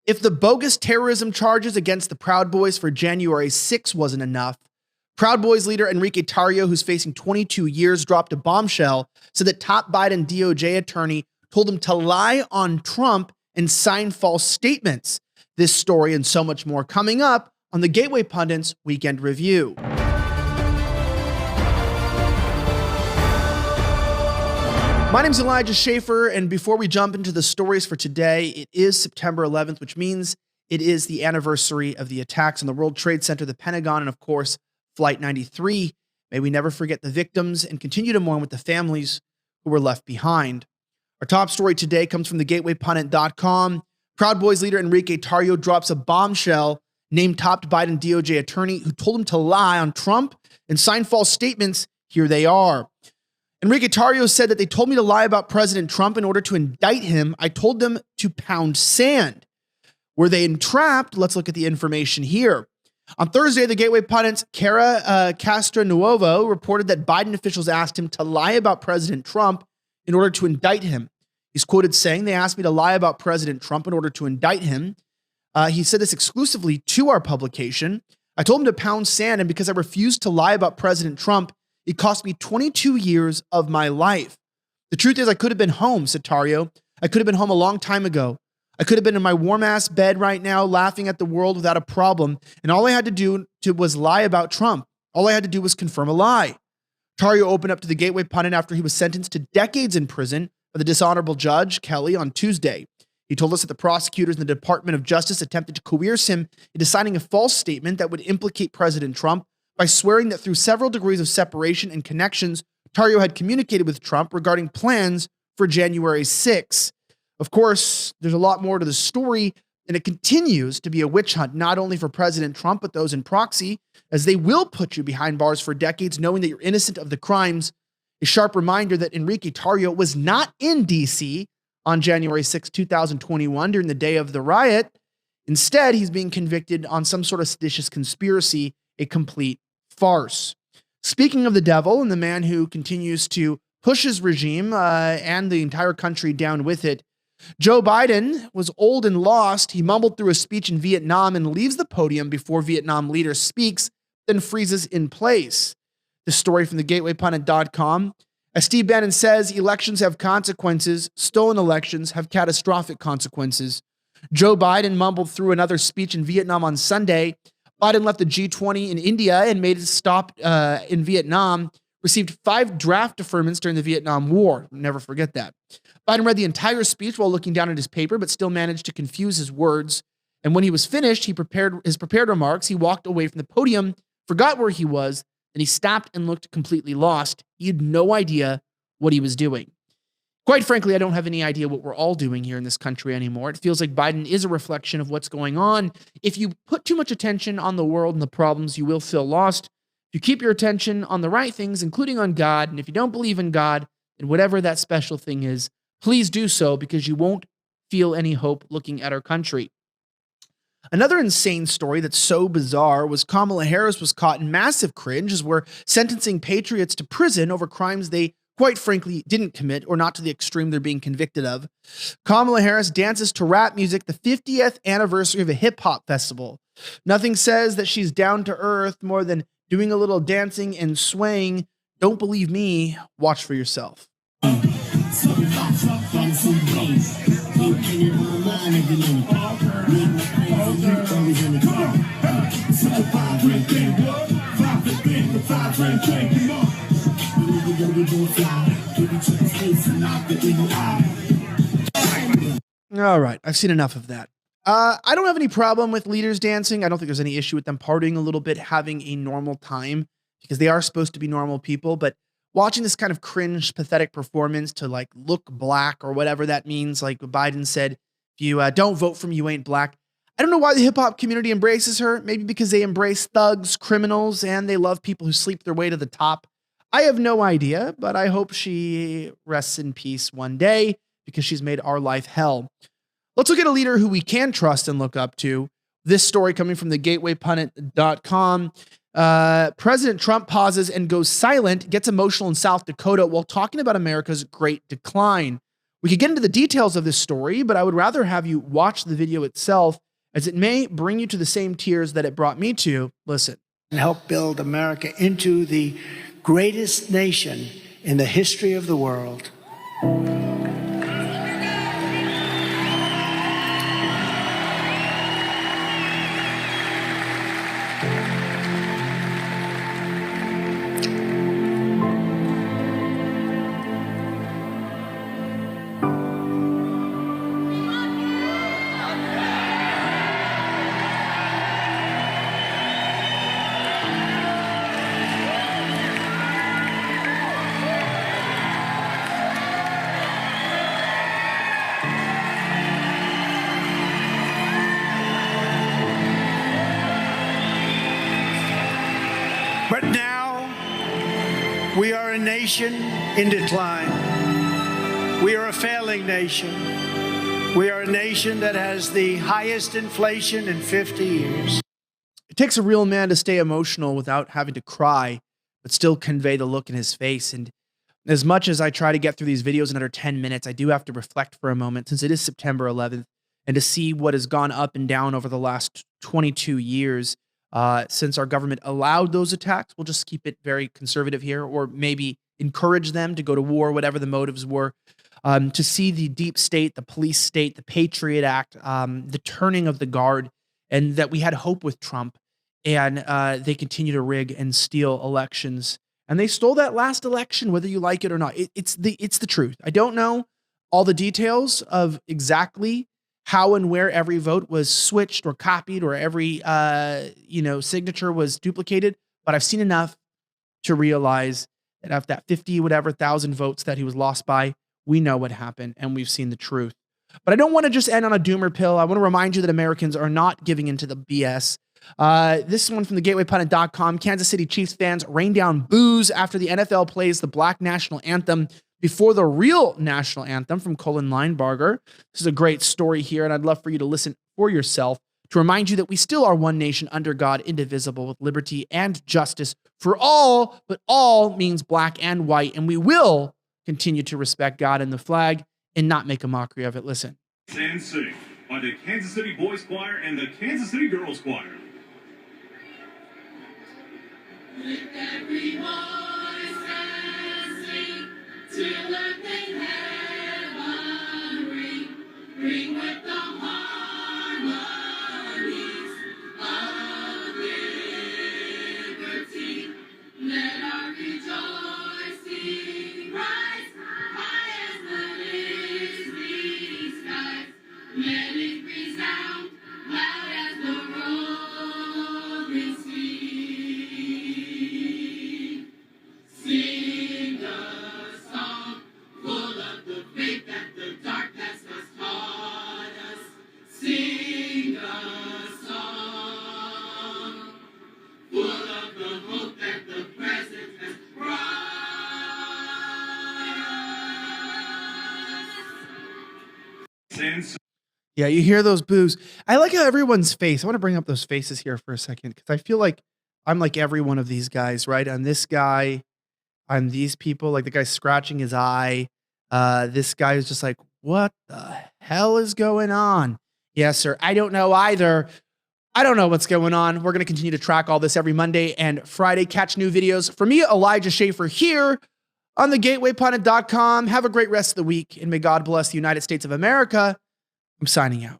If the bogus terrorism charges against the Proud Boys for January 6 wasn't enough, Proud Boys leader Enrique Tarrio, who's facing 22 years, dropped a bombshell, said that top Biden DOJ attorney told him to lie on Trump and sign false statements. This story and so much more coming up on the Gateway Pundit's Weekend Review. My name is Elijah Schaffer, and before we jump into the stories for today, it is September 11th, which means it is the anniversary of the attacks on the World Trade Center, the Pentagon, and of course, Flight 93. May we never forget the victims and continue to mourn with the families who were left behind. Our top story today comes from the GatewayPundit.com. Proud Boys leader Enrique Tarrio drops a bombshell, named top Biden DOJ attorney who told him to lie on Trump and sign false statements. Here they are. Enrique Tarrio said that they told me to lie about President Trump in order to indict him. I told them to pound sand. Were they entrapped? Let's look at the information here. On Thursday, the Gateway Pundit's Cara Castronuovo reported that Biden officials asked him to lie about President Trump in order to indict him. He's quoted saying, "They asked me to lie about President Trump in order to indict him." He said this exclusively to our publication. "I told him to pound sand, and because I refused to lie about President Trump, it cost me 22 years of my life. The truth is I could have been home," said Tarrio. "I could have been home a long time ago. I could have been in my warm-ass bed right now laughing at the world without a problem, and all I had to do was lie about Trump. All I had to do was confirm a lie." Tarrio opened up to the Gateway Pundit after he was sentenced to decades in prison by the dishonorable Judge Kelly on Tuesday. He told us that the prosecutors in the Department of Justice attempted to coerce him into signing a false statement that would implicate President Trump by swearing that through several degrees of separation and connections, Tarrio had communicated with Trump regarding plans for January 6. Of course, there's a lot more to the story, and it continues to be a witch hunt, not only for President Trump, but those in proxy, as they will put you behind bars for decades, knowing that you're innocent of the crimes. A sharp reminder that Enrique Tarrio was not in D.C. on January 6, 2021, during the day of the riot. Instead, he's being convicted on some sort of seditious conspiracy, a complete farce. Speaking of the devil and the man who continues to push his regime and the entire country down with it, Joe Biden was old and lost. He mumbled through a speech in Vietnam and leaves the podium before Vietnam leader speaks, then freezes in place. The story from the GatewayPundit.com. As Steve Bannon says, elections have consequences. Stolen elections have catastrophic consequences. Joe Biden mumbled through another speech in Vietnam on Sunday. Biden left the G20 in India and made a stop in Vietnam, received 5 draft deferments during the Vietnam War. Never forget that. Biden read the entire speech while looking down at his paper, but still managed to confuse his words. And when he was finished, he prepared his prepared remarks. He walked away from the podium, forgot where he was, and he stopped and looked completely lost. He had no idea what he was doing. Quite frankly, I don't have any idea what we're all doing here in this country anymore. It feels like Biden is a reflection of what's going on. If you put too much attention on the world and the problems, you will feel lost. If you keep your attention on the right things, including on God, and if you don't believe in God, and whatever that special thing is, please do so, because you won't feel any hope looking at our country. Another insane story that's so bizarre was Kamala Harris was caught in massive cringe as we're sentencing patriots to prison over crimes they quite frankly didn't commit, or not to the extreme they're being convicted of. Kamala Harris dances to rap music the 50th anniversary of a hip-hop festival. Nothing says that she's down to earth more than doing a little dancing and swaying. Don't believe me? Watch for yourself. All right, I've seen enough of that. I don't have any problem with leaders dancing. I don't think there's any issue with them partying a little bit, having a normal time, because they are supposed to be normal people. But watching this kind of cringe, pathetic performance to like look black or whatever that means, like Biden said, if you don't vote for me, you ain't black. I don't know why the hip hop community embraces her. Maybe because they embrace thugs, criminals, and they love people who sleep their way to the top. I have no idea, but I hope she rests in peace one day, because she's made our life hell. Let's look at a leader who we can trust and look up to. This story coming from the GatewayPundit.com. President Trump pauses and goes silent, gets emotional in South Dakota while talking about America's great decline. We could get into the details of this story, but I would rather have you watch the video itself, as it may bring you to the same tears that it brought me to. Listen. And help build America into the greatest nation in the history of the world. But now we are a nation in decline. We are a failing nation. We are a nation that has the highest inflation in 50 years. It takes a real man to stay emotional without having to cry, but still convey the look in his face. And as much as I try to get through these videos in under 10 minutes, I do have to reflect for a moment, since it is September 11th, and to see what has gone up and down over the last 22 years since our government allowed those attacks. We'll just keep it very conservative here, or maybe encourage them to go to war, whatever the motives were. To see the deep state, the police state, the Patriot Act, the turning of the guard, and that we had hope with Trump, and they continue to rig and steal elections. And they stole that last election, whether you like it or not. It's the truth. I don't know all the details of exactly how and where every vote was switched or copied, or every signature was duplicated, but I've seen enough to realize that of that 50 whatever thousand votes that he was lost by, we know what happened and we've seen the truth. But I don't want to just end on a doomer pill. I want to remind you that Americans are not giving into the BS. This one from the GatewayPundit.com. Kansas City Chiefs fans rain down boos after the NFL plays the Black National Anthem before the real national anthem from Colin Linebarger. This is a great story here, and I'd love for you to listen for yourself, to remind you that we still are one nation under God, indivisible, with liberty and justice for all, but all means black and white, and we will continue to respect God and the flag and not make a mockery of it. Listen. And sing by the Kansas City Boys Choir and the Kansas City Girls Choir. With every voice and sing, till earth and heaven ring with the harmonies of liberty. Let our rejoicing rise high as the listening skies. Let it resound loud as the roaring sea. Sing a song full of the faith that the dark past has taught us. Sing a song full of the hope that the present has brought us. Yeah, you hear those boos. I like how everyone's face. I want to bring up those faces here for a second, because I feel like I'm like every one of these guys, right? I'm this guy. I'm these people, like the guy scratching his eye. This guy is just like, what the hell is going on? Yes, sir. I don't know either. I don't know what's going on. We're going to continue to track all this every Monday and Friday. Catch new videos. For me, Elijah Schaffer here on the GatewayPundit.com. Have a great rest of the week, and may God bless the United States of America. I'm signing out.